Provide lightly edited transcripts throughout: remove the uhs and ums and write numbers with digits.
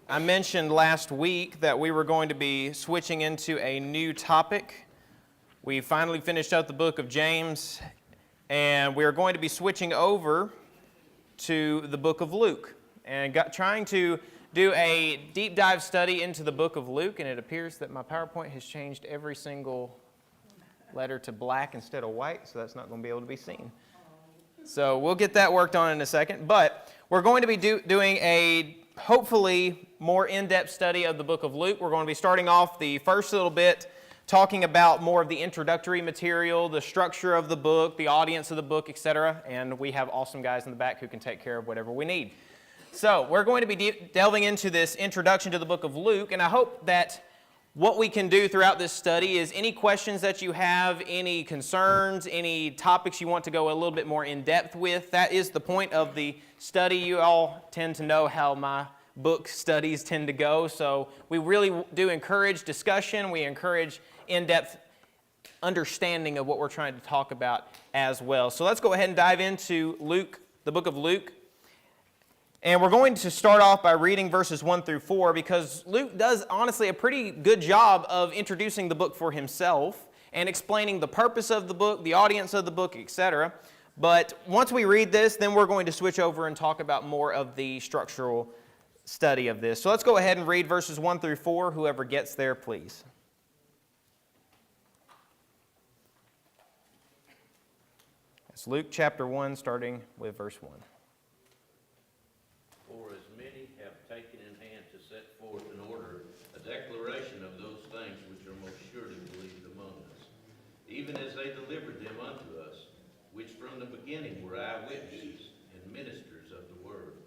I mentioned last week that we were going to be switching into a new topic. We finally finished up the book of James, and we are going to be switching over to the book of Luke, and trying to do a deep dive study into the book of Luke, and it appears that my PowerPoint has changed every single letter to black instead of white, so that's not going to be able to be seen. So we'll get that worked on in a second, but we're going to be doing a hopefully more in-depth study of the book of Luke. We're going to be starting off the first little bit talking about more of the introductory material, the structure of the book, the audience of the book, etc. And we have awesome guys in the back who can take care of whatever we need. So we're going to be delving into this introduction to the book of Luke, and I hope that what we can do throughout this study is any questions that you have, any concerns, any topics you want to go a little bit more in depth with. That is the point of the study. You all tend to know how my book studies tend to go, so we really do encourage discussion. We encourage in-depth understanding of what we're trying to talk about as well. So let's go ahead and dive into Luke, the book of Luke. And we're going to start off by reading verses 1 through 4 because Luke does, honestly, a pretty good job of introducing the book for himself and explaining the purpose of the book, the audience of the book, etc. But once we read this, then we're going to switch over and talk about more of the structural study of this. So let's go ahead and read verses 1 through 4. Whoever gets there, please. It's Luke chapter 1, starting with verse 1. For as many have taken in hand to set forth in order a declaration of those things which are most surely believed among us, even as they delivered them unto us, which from the beginning were eyewitnesses and ministers of the word.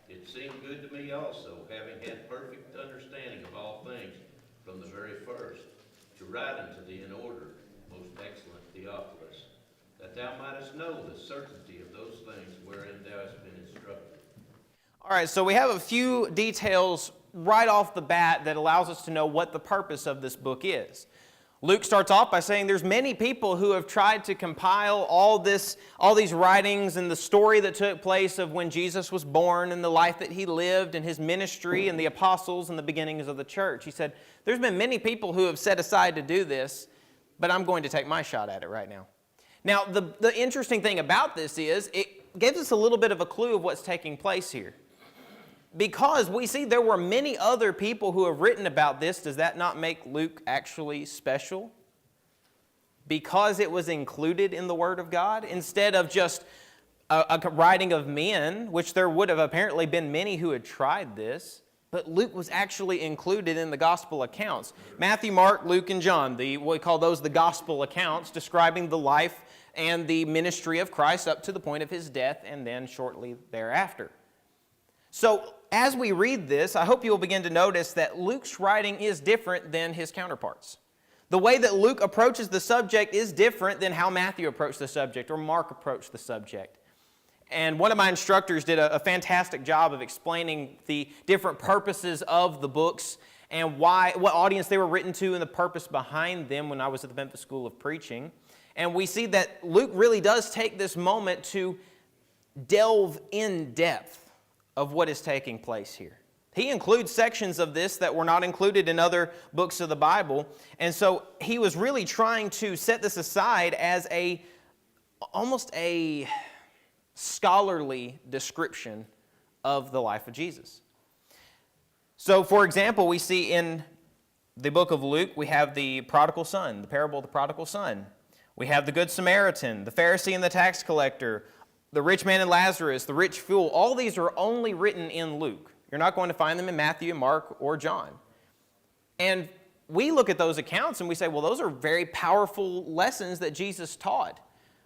It seemed good to me also, having had perfect understanding of all things from the very first, to write unto thee in order, most excellent Theophilus, that thou mightest know the certainty of those things wherein thou hast been instructed. All right, so we have a few details right off the bat that allows us to know what the purpose of this book is. Luke starts off by saying there's many people who have tried to compile all these writings and the story that took place of when Jesus was born and the life that he lived and his ministry and the apostles and the beginnings of the church. He said, there's been many people who have set aside to do this, but I'm going to take my shot at it right now. Now, the interesting thing about this is it gives us a little bit of a clue of what's taking place here. Because we see there were many other people who have written about this, does that not make Luke actually special? Because it was included in the Word of God, instead of just a writing of men, which there would have apparently been many who had tried this, but Luke was actually included in the gospel accounts. Matthew, Mark, Luke, and John, we call those the gospel accounts, describing the life and the ministry of Christ up to the point of his death and then shortly thereafter. So, as we read this, I hope you will begin to notice that Luke's writing is different than his counterparts. The way that Luke approaches the subject is different than how Matthew approached the subject or Mark approached the subject. And one of my instructors did a fantastic job of explaining the different purposes of the books and what audience they were written to and the purpose behind them when I was at the Memphis School of Preaching. And we see that Luke really does take this moment to delve in depth of what is taking place here. He includes sections of this that were not included in other books of the Bible, and so he was really trying to set this aside as almost a scholarly description of the life of Jesus. So, for example, we see in the book of Luke, we have the prodigal son, the parable of the prodigal son. We have the Good Samaritan, the Pharisee and the tax collector, the rich man and Lazarus, the rich fool. All these are only written in Luke. You're not going to find them in Matthew, Mark, or John. And we look at those accounts and we say, well, those are very powerful lessons that Jesus taught.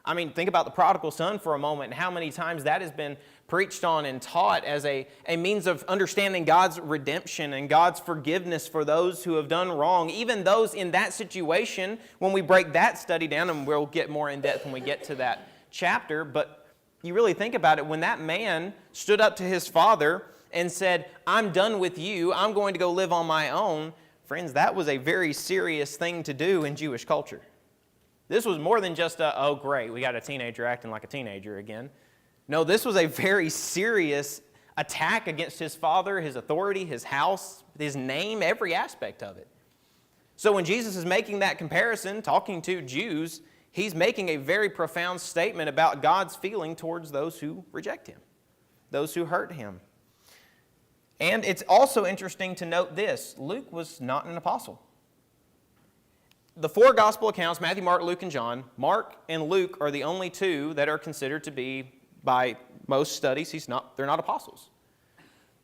I mean, think about the prodigal son for a moment and how many times that has been preached on and taught as a means of understanding God's redemption and God's forgiveness for those who have done wrong. Even those in that situation, when we break that study down, and we'll get more in depth when we get to that chapter, but you really think about it, when that man stood up to his father and said, I'm done with you, I'm going to go live on my own, friends, that was a very serious thing to do in Jewish culture. This was more than just oh great, we got a teenager acting like a teenager again. No, this was a very serious attack against his father, his authority, his house, his name, every aspect of it. So when Jesus is making that comparison, talking to Jews, he's making a very profound statement about God's feeling towards those who reject him, those who hurt him. And it's also interesting to note this: Luke was not an apostle. The four gospel accounts, Matthew, Mark, Luke, and John, Mark and Luke are the only two that are considered to be, by most studies, they're not apostles.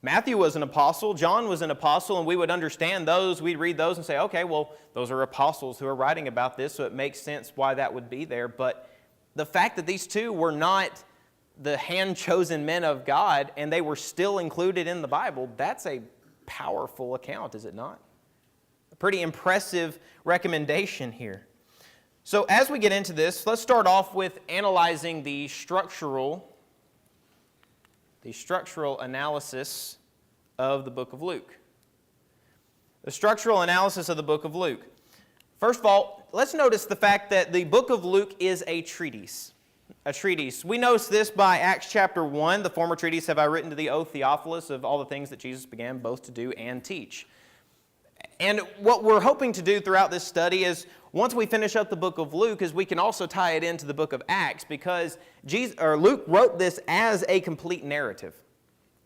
Matthew was an apostle, John was an apostle, and we would understand those, we'd read those and say, okay, well, those are apostles who are writing about this, so it makes sense why that would be there. But the fact that these two were not the hand-chosen men of God, and they were still included in the Bible, that's a powerful account, is it not? A pretty impressive recommendation here. So as we get into this, let's start off with analyzing the structural analysis of the book of Luke. The structural analysis of the book of Luke. First of all, let's notice the fact that the book of Luke is a treatise. A treatise. We notice this by Acts chapter 1. The former treatise have I written to thee, O Theophilus, of all the things that Jesus began both to do and teach. And what we're hoping to do throughout this study is, once we finish up the book of Luke, is we can also tie it into the book of Acts, because Luke wrote this as a complete narrative.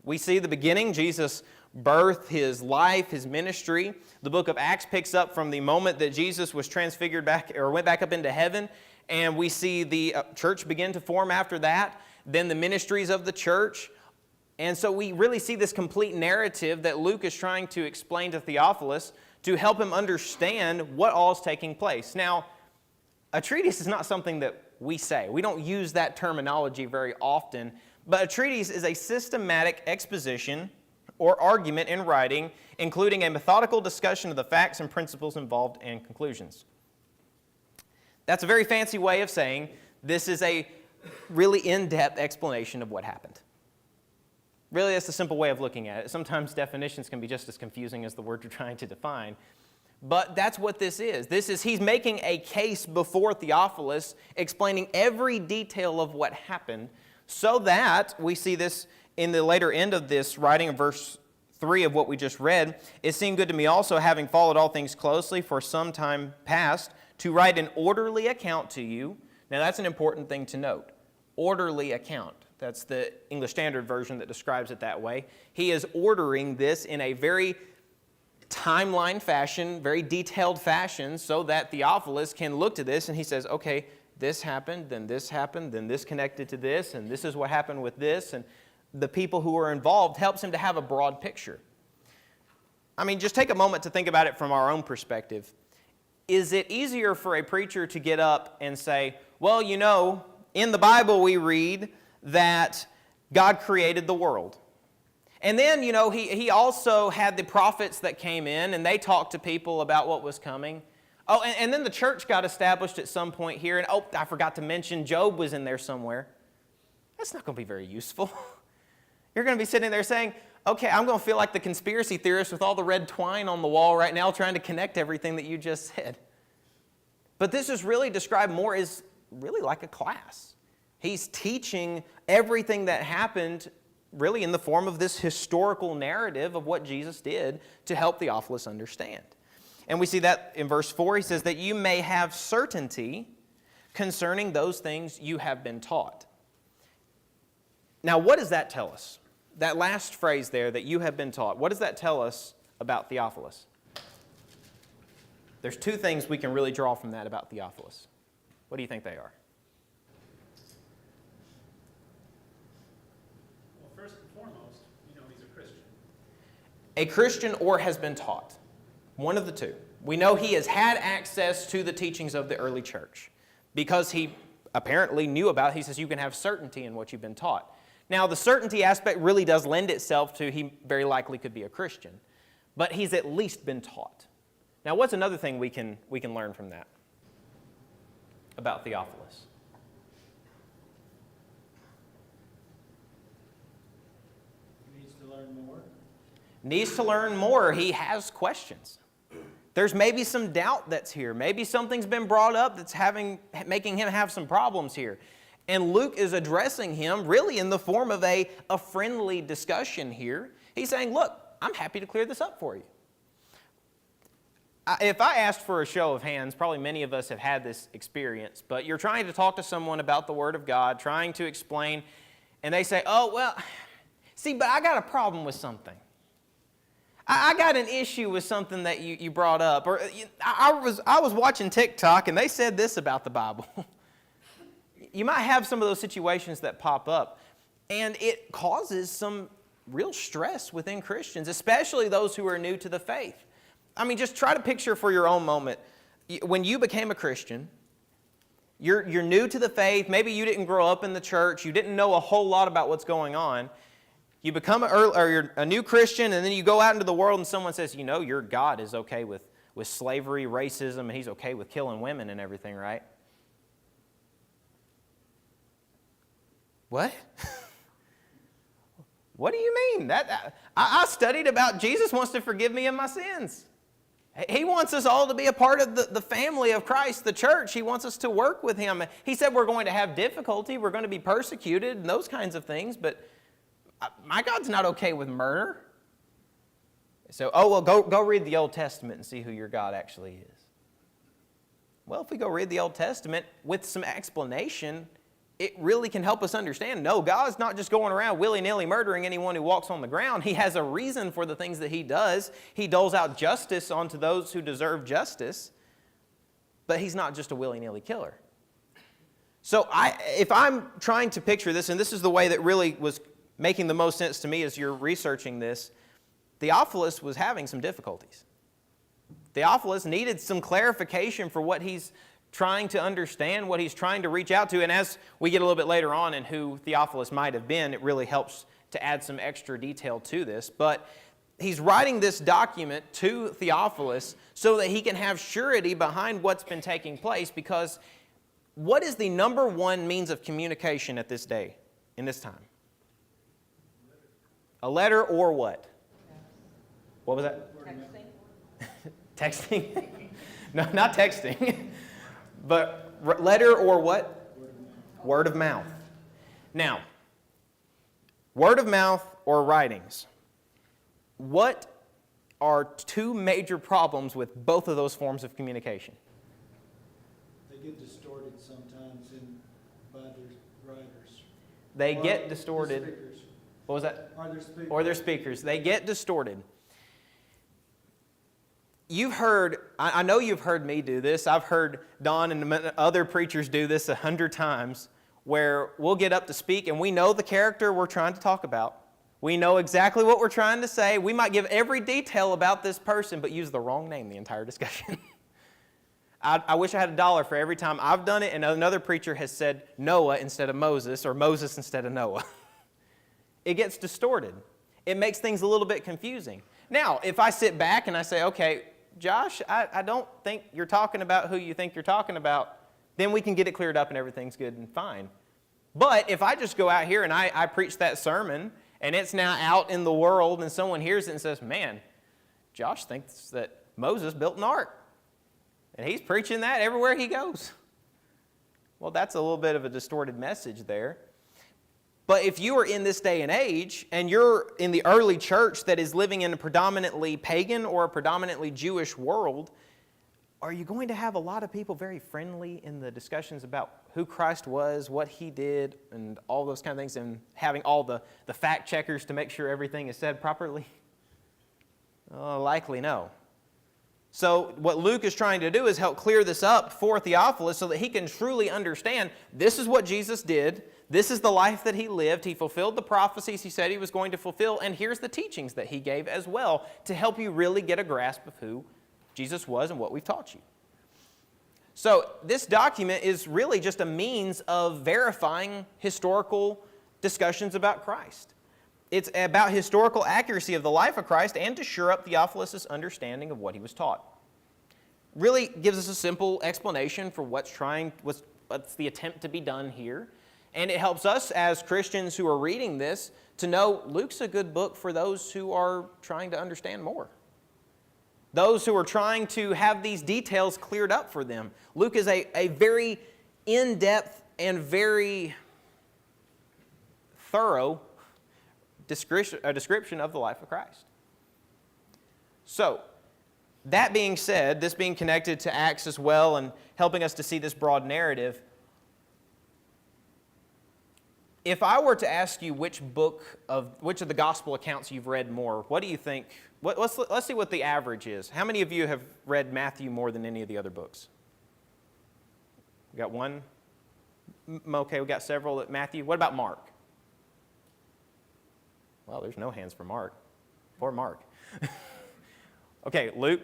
We see the beginning, Jesus' birth, his life, his ministry. The book of Acts picks up from the moment that Jesus was transfigured back, or went back up into heaven, and we see the church begin to form after that, then the ministries of the church. And so we really see this complete narrative that Luke is trying to explain to Theophilus to help him understand what all is taking place. Now, a treatise is not something that we say. We don't use that terminology very often, but a treatise is a systematic exposition or argument in writing, including a methodical discussion of the facts and principles involved and conclusions. That's a very fancy way of saying this is a really in-depth explanation of what happened. Really, that's a simple way of looking at it. Sometimes definitions can be just as confusing as the word you're trying to define. But that's what this is. He's making a case before Theophilus, explaining every detail of what happened, so that we see this in the later end of this writing of verse 3 of what we just read. It seemed good to me also, having followed all things closely for some time past, to write an orderly account to you. Now that's an important thing to note. Orderly account. That's the English Standard Version that describes it that way. He is ordering this in a very timeline fashion, very detailed fashion, so that Theophilus can look to this and he says, okay, this happened, then this connected to this, and this is what happened with this, and the people who are involved helps him to have a broad picture. I mean, just take a moment to think about it from our own perspective. Is it easier for a preacher to get up and say, well, you know, in the Bible we read that God created the world. And then, you know, he also had the prophets that came in and they talked to people about what was coming. Oh, and then the church got established at some point here. And oh, I forgot to mention Job was in there somewhere. That's not going to be very useful. You're going to be sitting there saying, okay, I'm going to feel like the conspiracy theorist with all the red twine on the wall right now trying to connect everything that you just said. But this is really described more as really like a class. He's teaching everything that happened really in the form of this historical narrative of what Jesus did to help Theophilus understand. And we see that in verse 4. He says that you may have certainty concerning those things you have been taught. Now, what does that tell us? That last phrase there, that you have been taught, what does that tell us about Theophilus? There's two things we can really draw from that about Theophilus. What do you think they are? A Christian or has been taught. One of the two. We know he has had access to the teachings of the early church because he apparently knew about it. He says you can have certainty in what you've been taught. Now, the certainty aspect really does lend itself to he very likely could be a Christian, but he's at least been taught. Now, what's another thing we can learn from that about Theophilus? Needs to learn more. He has questions. There's maybe some doubt that's here. Maybe something's been brought up that's making him have some problems here. And Luke is addressing him really in the form of a friendly discussion here. He's saying, look, I'm happy to clear this up for you. If I asked for a show of hands, probably many of us have had this experience, but you're trying to talk to someone about the Word of God, trying to explain, and they say, oh, well, see, but I got a problem with something. I got an issue with something that you brought up. Or I was watching TikTok, and they said this about the Bible. You might have some of those situations that pop up, and it causes some real stress within Christians, especially those who are new to the faith. I mean, just try to picture for your own moment, when you became a Christian, you're new to the faith, maybe you didn't grow up in the church, you didn't know a whole lot about what's going on, you become you're a new Christian, and then you go out into the world and someone says, you know, your God is okay with slavery, racism, and He's okay with killing women and everything, right? What? What do you mean? I studied about Jesus wants to forgive me of my sins. He wants us all to be a part of the family of Christ, the church. He wants us to work with Him. He said we're going to have difficulty, we're going to be persecuted, and those kinds of things, but my God's not okay with murder. So, go read the Old Testament and see who your God actually is. Well, if we go read the Old Testament with some explanation, it really can help us understand, no, God's not just going around willy-nilly murdering anyone who walks on the ground. He has a reason for the things that He does. He doles out justice onto those who deserve justice, but He's not just a willy-nilly killer. So if I'm trying to picture this, and this is the way that really was making the most sense to me as you're researching this, Theophilus was having some difficulties. Theophilus needed some clarification for what he's trying to understand, what he's trying to reach out to. And as we get a little bit later on in who Theophilus might have been, it really helps to add some extra detail to this. But he's writing this document to Theophilus so that he can have surety behind what's been taking place, because what is the number one means of communication at this day, in this time? A letter or what? What was that? Texting. Texting? No, not texting. But letter or what? Word of mouth. Now, word of mouth or writings. What are two major problems with both of those forms of communication? They get distorted sometimes by their writers. They get distorted. Speakers. What was that? Or their speakers. Or their speakers. They get distorted. You've heard, I know you've heard me do this. I've heard Don and other preachers do this 100 times, where we'll get up to speak and we know the character we're trying to talk about. We know exactly what we're trying to say. We might give every detail about this person, but use the wrong name the entire discussion. I wish I had $1 for every time I've done it and another preacher has said Noah instead of Moses, or Moses instead of Noah. It gets distorted. It makes things a little bit confusing. Now, if I sit back and I say, okay, Josh, I don't think you're talking about who you think you're talking about, then we can get it cleared up and everything's good and fine. But if I just go out here and I preach that sermon and it's now out in the world and someone hears it and says, man, Josh thinks that Moses built an ark and he's preaching that everywhere he goes. Well, that's a little bit of a distorted message there. But if you are in this day and age, and you're in the early church that is living in a predominantly pagan or a predominantly Jewish world, are you going to have a lot of people very friendly in the discussions about who Christ was, what He did, and all those kind of things, and having all the fact checkers to make sure everything is said properly? Likely no. So what Luke is trying to do is help clear this up for Theophilus so that he can truly understand this is what Jesus did. This is the life that He lived. He fulfilled the prophecies He said He was going to fulfill. And here's the teachings that He gave as well to help you really get a grasp of who Jesus was and what we've taught you. So this document is really just a means of verifying historical discussions about Christ. It's about historical accuracy of the life of Christ and to shore up Theophilus' understanding of what he was taught. Really gives us a simple explanation for what's the attempt to be done here. And it helps us as Christians who are reading this to know Luke's a good book for those who are trying to understand more. Those who are trying to have these details cleared up for them. Luke is a very in-depth and very thorough description of the life of Christ. So, that being said, this being connected to Acts as well and helping us to see this broad narrative, if I were to ask you which of the gospel accounts you've read more, what do you think? Let's see what the average is. How many of you have read Matthew more than any of the other books? We got one? Okay, we got several. Matthew. What about Mark? Well, there's no hands for Mark. Poor Mark. Okay, Luke.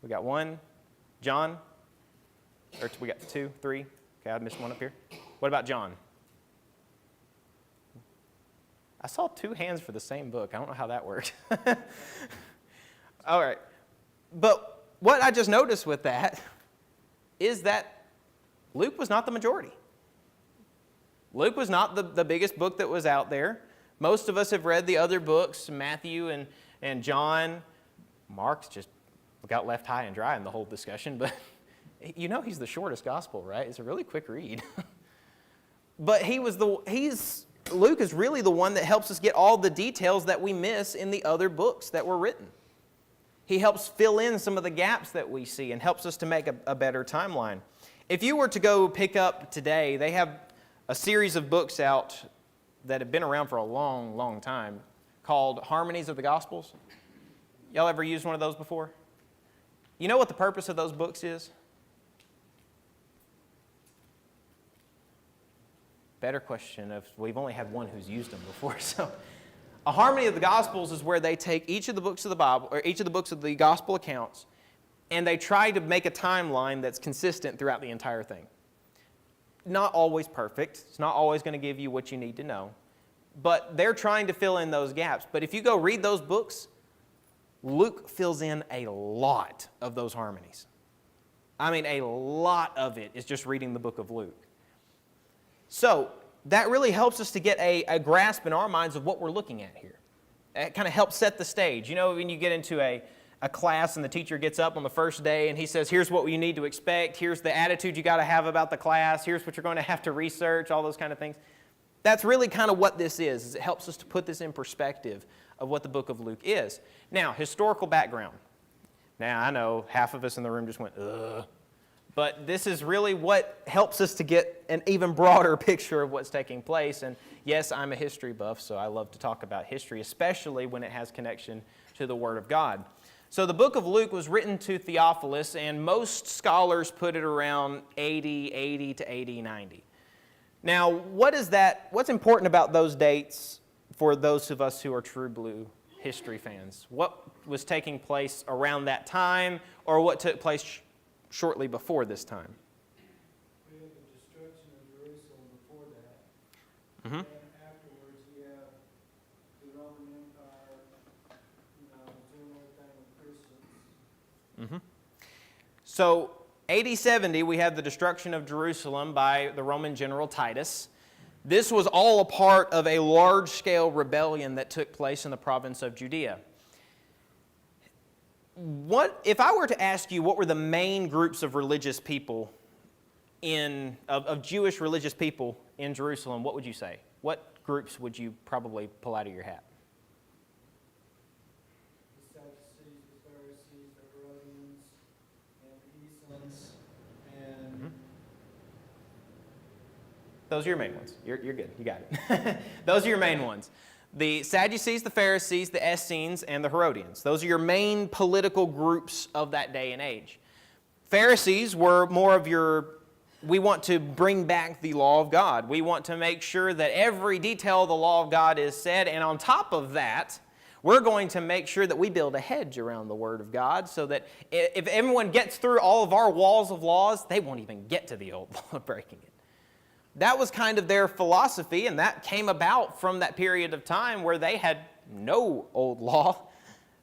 We got one. John. Or we got 2, 3. Okay, I missed one up here. What about John? I saw 2 hands for the same book. I don't know how that worked. All right. But what I just noticed with that is that Luke was not the majority. Luke was not the biggest book that was out there. Most of us have read the other books, Matthew and John. Mark's just got left high and dry in the whole discussion, but you know he's the shortest gospel, right? It's a really quick read. But Luke is really the one that helps us get all the details that we miss in the other books that were written. He helps fill in some of the gaps that we see and helps us to make a better timeline. If you were to go pick up today, they have a series of books out that have been around for a long, long time called Harmonies of the Gospels. Y'all ever used one of those before? You know what the purpose of those books is? Better question if we've only had one who's used them before. So, a Harmony of the Gospels is where they take each of the books of the Bible, or each of the books of the Gospel accounts, and they try to make a timeline that's consistent throughout the entire thing. Not always perfect. It's not always going to give you what you need to know. But they're trying to fill in those gaps. But if you go read those books, Luke fills in a lot of those harmonies. I mean, a lot of it is just reading the book of Luke. So, that really helps us to get a grasp in our minds of what we're looking at here. It kind of helps set the stage. You know, when you get into a class and the teacher gets up on the first day and he says, here's what you need to expect, here's the attitude you got to have about the class, here's what you're going to have to research, all those kind of things. That's really kind of what this is it helps us to put this in perspective of what the book of Luke is. Now, historical background. Now, I know half of us in the room just went, ugh. But this is really what helps us to get an even broader picture of what's taking place. And yes, I'm a history buff, so I love to talk about history, especially when it has connection to the Word of God. So the book of Luke was written to Theophilus, and most scholars put it around AD 80 to AD 90. Now, what's important about those dates for those of us who are true blue history fans? What was taking place around that time, or what took place shortly before this time? We have the destruction of Jerusalem before that. Mm-hmm. And afterwards, we have the Roman Empire, doing everything with Christians. Mm-hmm. So, AD 70, we have the destruction of Jerusalem by the Roman general Titus. This was all a part of a large-scale rebellion that took place in the province of Judea. If I were to ask you what were the main groups of religious people of Jewish religious people in Jerusalem, what would you say? What groups would you probably pull out of your hat? The Sadducees, the Pharisees, the Herodians, and the Essenes, and Mm-hmm. Those are your main ones. You're good. You got it. Those are your main ones. The Sadducees, the Pharisees, the Essenes, and the Herodians. Those are your main political groups of that day and age. Pharisees were more of we want to bring back the law of God. We want to make sure that every detail of the law of God is said, and on top of that, we're going to make sure that we build a hedge around the Word of God so that if everyone gets through all of our walls of laws, they won't even get to the old law of breaking it. That was kind of their philosophy, and that came about from that period of time where they had no old law.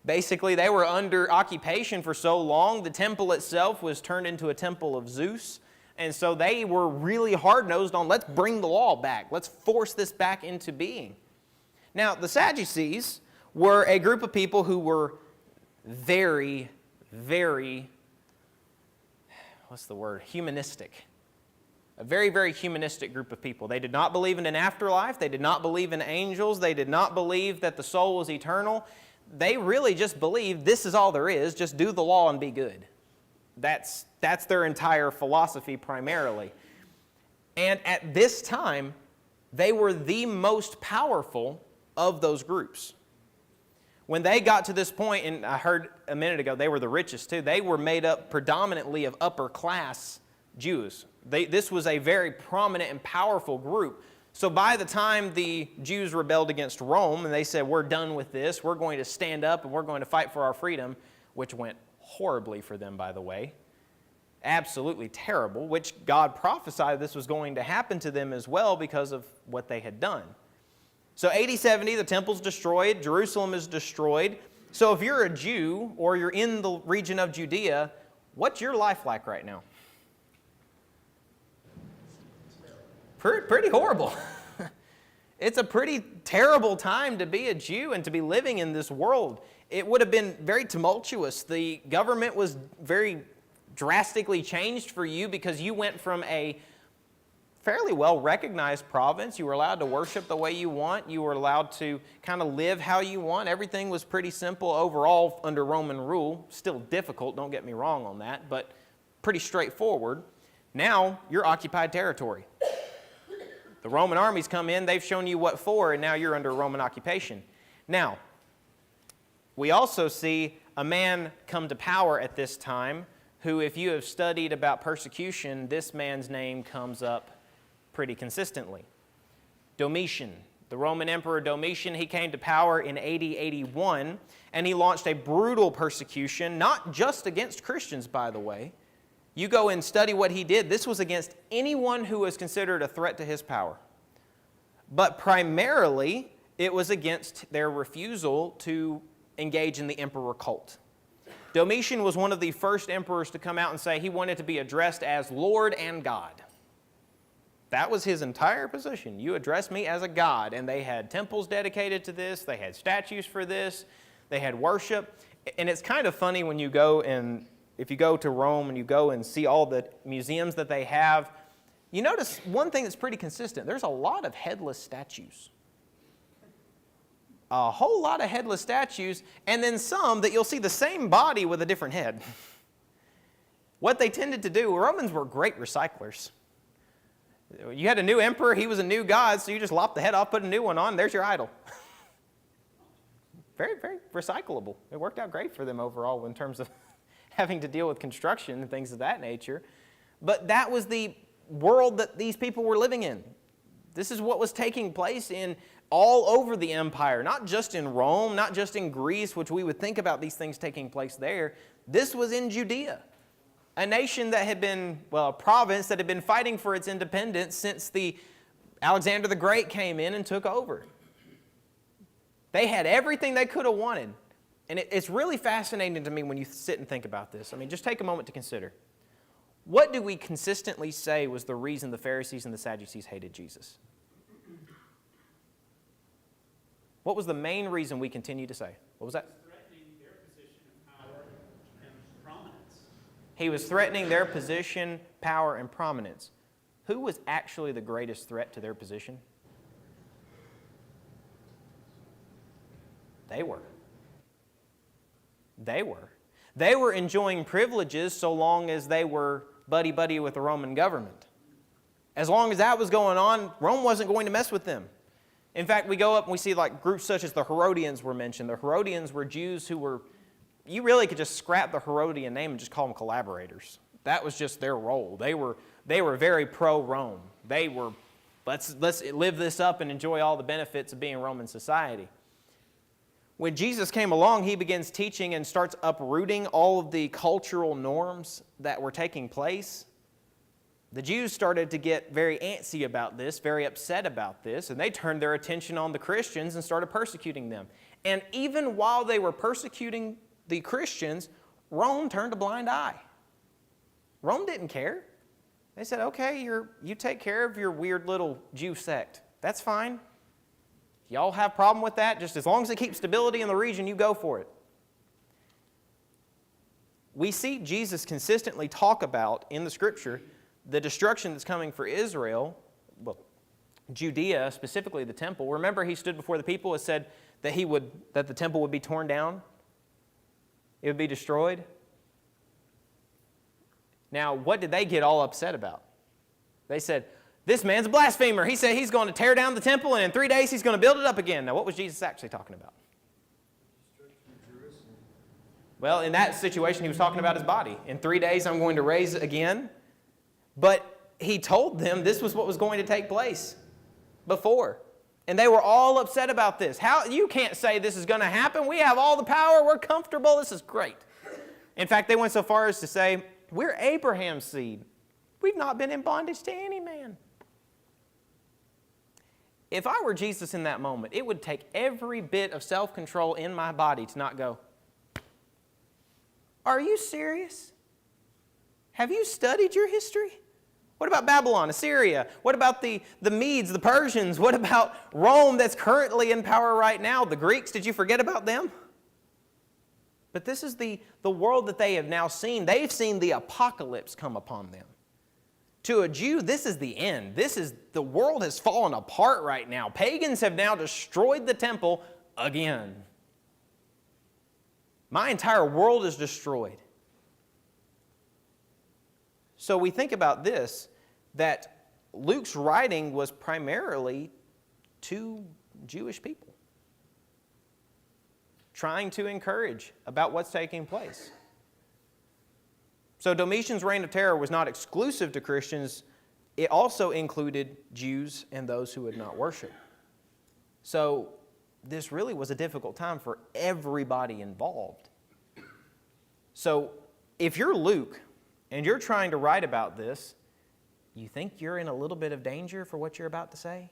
Basically, they were under occupation for so long, the temple itself was turned into a temple of Zeus, and so they were really hard-nosed on, let's bring the law back, let's force this back into being. Now, the Sadducees were a group of people who were very, very, humanistic. A very, very humanistic group of people. They did not believe in an afterlife. They did not believe in angels. They did not believe that the soul was eternal. They really just believed this is all there is. Just do the law and be good. That's their entire philosophy primarily. And at this time, they were the most powerful of those groups. When they got to this point, and I heard a minute ago, they were the richest too. They were made up predominantly of upper class Jews. This was a very prominent and powerful group. So by the time the Jews rebelled against Rome and they said, we're done with this, we're going to stand up and we're going to fight for our freedom, which went horribly for them, by the way. Absolutely terrible, which God prophesied this was going to happen to them as well because of what they had done. So AD 70, the temple's destroyed, Jerusalem is destroyed. So if you're a Jew or you're in the region of Judea, what's your life like right now? Pretty horrible. It's a pretty terrible time to be a Jew and to be living in this world. It would have been very tumultuous. The government was very drastically changed for you because you went from a fairly well-recognized province. You were allowed to worship the way you want. You were allowed to kind of live how you want. Everything was pretty simple overall under Roman rule. Still difficult, don't get me wrong on that, but pretty straightforward. Now you're occupied territory. The Roman armies come in, they've shown you what for, and now you're under Roman occupation. Now, we also see a man come to power at this time who, if you have studied about persecution, this man's name comes up pretty consistently. Domitian. The Roman Emperor Domitian, he came to power in AD 81, and he launched a brutal persecution, not just against Christians, by the way. You go and study what he did. This was against anyone who was considered a threat to his power. But primarily, it was against their refusal to engage in the emperor cult. Domitian was one of the first emperors to come out and say he wanted to be addressed as Lord and God. That was his entire position. You address me as a god. And they had temples dedicated to this. They had statues for this. They had worship. And it's kind of funny when you go and if you go to Rome and you go and see all the museums that they have, you notice one thing that's pretty consistent. There's a lot of headless statues. A whole lot of headless statues, and then some that you'll see the same body with a different head. What they tended to do, Romans were great recyclers. You had a new emperor, he was a new god, so you just lop the head off, put a new one on, there's your idol. Very, very recyclable. It worked out great for them overall in terms of having to deal with construction and things of that nature. But that was the world that these people were living in. This is what was taking place in all over the empire, not just in Rome, not just in Greece, which we would think about these things taking place there. This was in Judea, a nation that had been, well, a province that had been fighting for its independence since Alexander the Great came in and took over. They had everything they could have wanted. And it's really fascinating to me when you sit and think about this. I mean, just take a moment to consider. What do we consistently say was the reason the Pharisees and the Sadducees hated Jesus? What was the main reason we continue to say? What was that? Threatening their position of power and prominence. He was threatening their position, power, and prominence. Who was actually the greatest threat to their position? They were. They were. They were enjoying privileges so long as they were buddy-buddy with the Roman government. As long as that was going on, Rome wasn't going to mess with them. In fact, we go up and we see like groups such as the Herodians were mentioned. The Herodians were Jews who were, you really could just scrap the Herodian name and just call them collaborators. That was just their role. They were very pro-Rome. They were, let's live this up and enjoy all the benefits of being Roman society. When Jesus came along, he begins teaching and starts uprooting all of the cultural norms that were taking place. The Jews started to get very antsy about this, very upset about this, and they turned their attention on the Christians and started persecuting them. And even while they were persecuting the Christians, Rome turned a blind eye. Rome didn't care. They said, okay, you take care of your weird little Jew sect. That's fine. Y'all have a problem with that? Just as long as it keeps stability in the region, you go for it. We see Jesus consistently talk about in the Scripture the destruction that's coming for Israel, well, Judea, specifically the temple. Remember, he stood before the people and said that that the temple would be torn down. It would be destroyed. Now, what did they get all upset about? They said, this man's a blasphemer. He said he's going to tear down the temple, and in 3 days he's going to build it up again. Now, what was Jesus actually talking about? Well, in that situation, he was talking about his body. In 3 days, I'm going to raise it again. But he told them this was what was going to take place before. And they were all upset about this. How you can't say this is going to happen. We have all the power. We're comfortable. This is great. In fact, they went so far as to say, we're Abraham's seed. We've not been in bondage to any man. If I were Jesus in that moment, it would take every bit of self-control in my body to not go, are you serious? Have you studied your history? What about Babylon, Assyria? What about the Medes, the Persians? What about Rome that's currently in power right now? The Greeks, did you forget about them? But this is the world that they have now seen. They've seen the apocalypse come upon them. To a Jew, this is the end. The world has fallen apart right now. Pagans have now destroyed the temple again. My entire world is destroyed. So we think about this, that Luke's writing was primarily to Jewish people, trying to encourage about what's taking place. So Domitian's reign of terror was not exclusive to Christians. It also included Jews and those who would not worship. So this really was a difficult time for everybody involved. So if you're Luke and you're trying to write about this, you think you're in a little bit of danger for what you're about to say?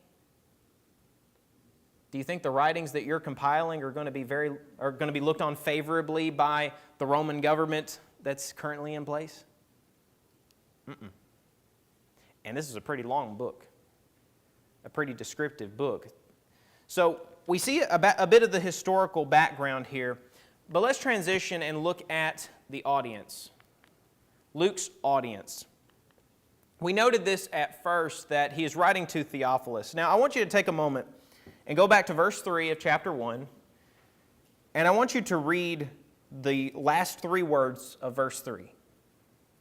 Do you think the writings that you're compiling are going to be looked on favorably by the Roman government that's currently in place? And this is a pretty long book, a pretty descriptive book. So we see a bit of the historical background here, but let's transition and look at the audience, Luke's audience. We noted this at first, that he is writing to Theophilus. Now, I want you to take a moment and go back to verse 3 of chapter 1, and I want you to read the last 3 words of verse 3.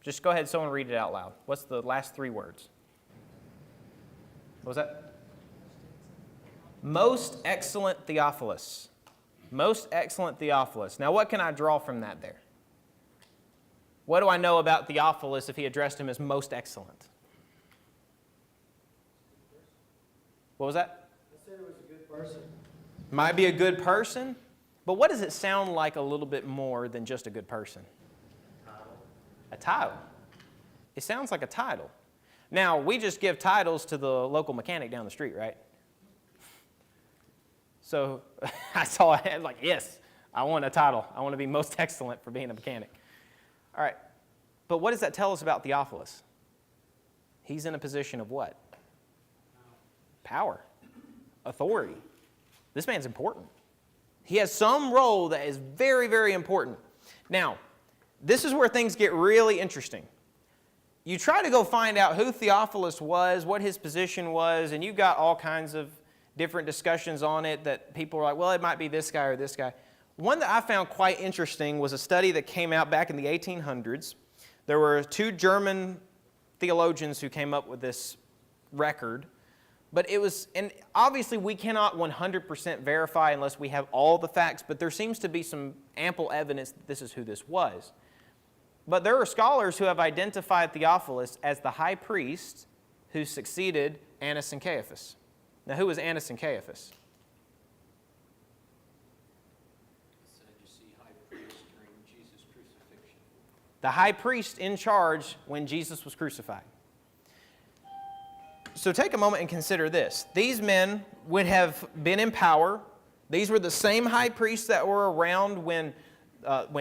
Just go ahead, someone read it out loud. What's the last 3 words? What was that? Most excellent Theophilus. Most excellent Theophilus. Now, what can I draw from that there? What do I know about Theophilus if he addressed him as most excellent? What was that? I said it was a good person. Might be a good person, but what does it sound like a little bit more than just a good person? A title. It sounds like a title. Now, we just give titles to the local mechanic down the street, right? So I saw it, like, yes, I want a title. I want to be most excellent for being a mechanic. All right, but what does that tell us about Theophilus? He's in a position of what? Power, authority. This man's important. He has some role that is very, very important. Now, this is where things get really interesting. You try to go find out who Theophilus was, what his position was, and you got all kinds of different discussions on it that people are like, well, it might be this guy or this guy. One that I found quite interesting was a study that came out back in the 1800s. There were 2 German theologians who came up with this record. But it was, and obviously we cannot 100% verify unless we have all the facts, but there seems to be some ample evidence that this is who this was. But there are scholars who have identified Theophilus as the high priest who succeeded Annas and Caiaphas. Now, who was Annas and Caiaphas? The high priest in charge when Jesus was crucified. So take a moment and consider this. These men would have been in power. These were the same high priests that were around when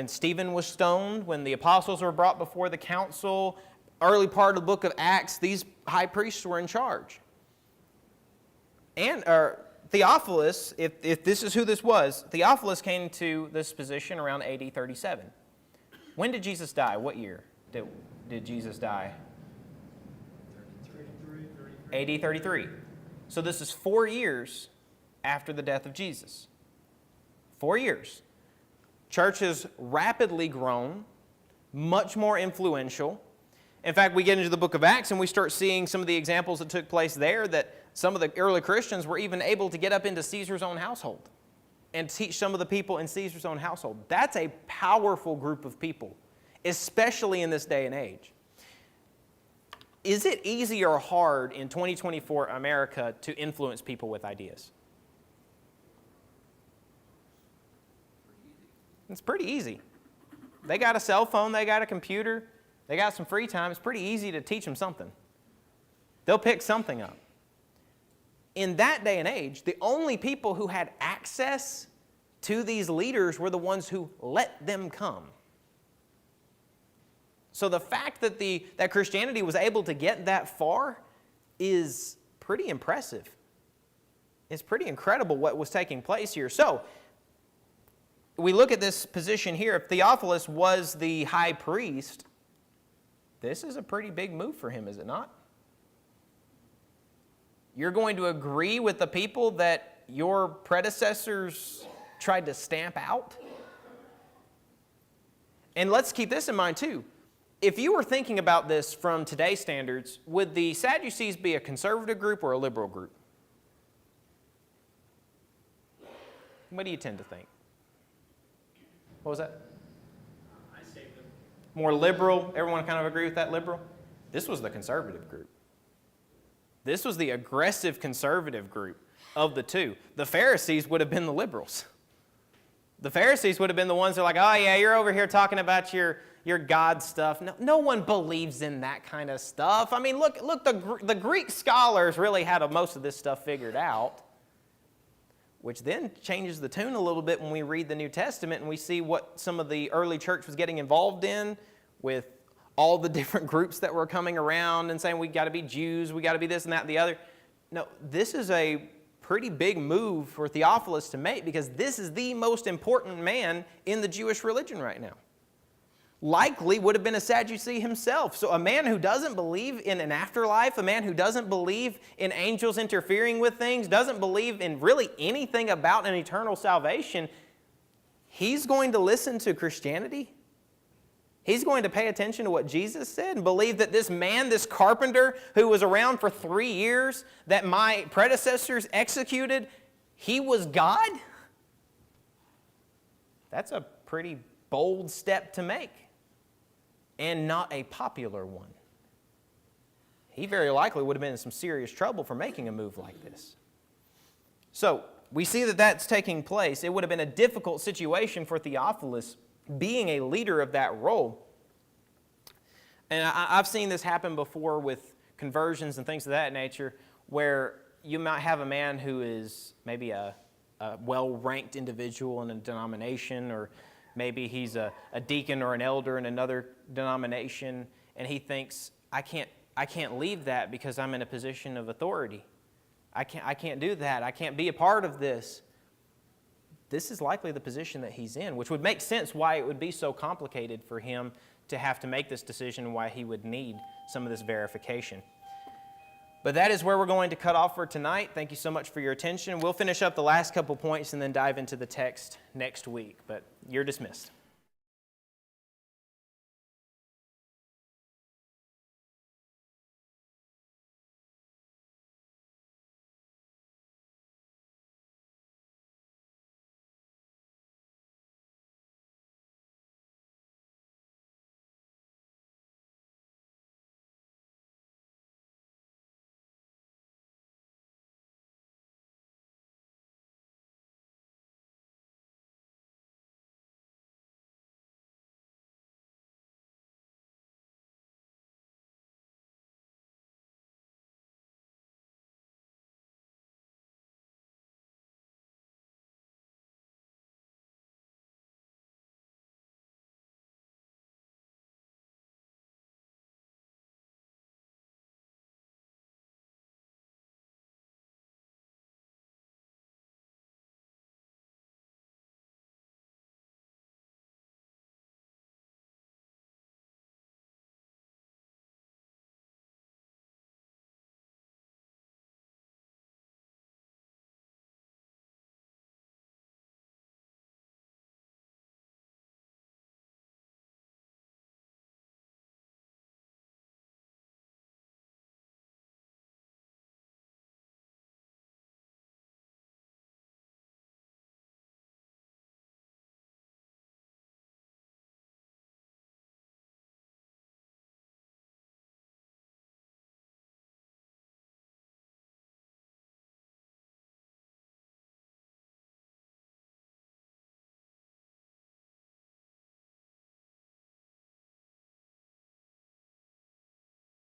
Stephen was stoned, when the apostles were brought before the council, early part of the book of Acts. These high priests were in charge. And Theophilus, if this is who this was, Theophilus came to this position around AD 37. When did Jesus die? What year did Jesus die? AD 33. So this is 4 years after the death of Jesus. 4 years. Church has rapidly grown, much more influential. In fact, we get into the book of Acts and we start seeing some of the examples that took place there, that some of the early Christians were even able to get up into Caesar's own household and teach some of the people in Caesar's own household. That's a powerful group of people, especially in this day and age. Is it easy or hard in 2024 America to influence people with ideas? It's pretty easy. They got a cell phone, they got a computer, they got some free time. It's pretty easy to teach them something. They'll pick something up. In that day and age, the only people who had access to these leaders were the ones who let them come. So the fact that that Christianity was able to get that far is pretty impressive. It's pretty incredible what was taking place here. So we look at this position here. If Theophilus was the high priest, this is a pretty big move for him, is it not? You're going to agree with the people that your predecessors tried to stamp out? And let's keep this in mind too. If you were thinking about this from today's standards, would the Sadducees be a conservative group or a liberal group? What do you tend to think? What was that? I say the More liberal? Everyone kind of agree with that, liberal? This was the conservative group. This was the aggressive conservative group of the two. The Pharisees would have been the liberals. The Pharisees would have been the ones that are like, oh yeah, you're over here talking about your God stuff. No one believes in that kind of stuff. I mean, look, the Greek scholars really had most of this stuff figured out, which then changes the tune a little bit when we read the New Testament and we see what some of the early church was getting involved in with all the different groups that were coming around and saying we got to be Jews, we got to be this and that and the other. No, this is a pretty big move for Theophilus to make because this is the most important man in the Jewish religion right now. Likely would have been a Sadducee himself. So a man who doesn't believe in an afterlife, a man who doesn't believe in angels interfering with things, doesn't believe in really anything about an eternal salvation, he's going to listen to Christianity? He's going to pay attention to what Jesus said and believe that this man, this carpenter who was around for 3 years, that my predecessors executed, he was God? That's a pretty bold step to make, and not a popular one. He very likely would have been in some serious trouble for making a move like this. So we see that that's taking place. It would have been a difficult situation for Theophilus being a leader of that role. And I've seen this happen before with conversions and things of that nature, where you might have a man who is maybe a well-ranked individual in a denomination, or maybe he's a deacon or an elder in another denomination, and he thinks, I can't leave that because I'm in a position of authority. I can't do that. I can't be a part of this. This is likely the position that he's in, which would make sense why it would be so complicated for him to have to make this decision and why he would need some of this verification. But that is where we're going to cut off for tonight. Thank you so much for your attention. We'll finish up the last couple points and then dive into the text next week. But you're dismissed.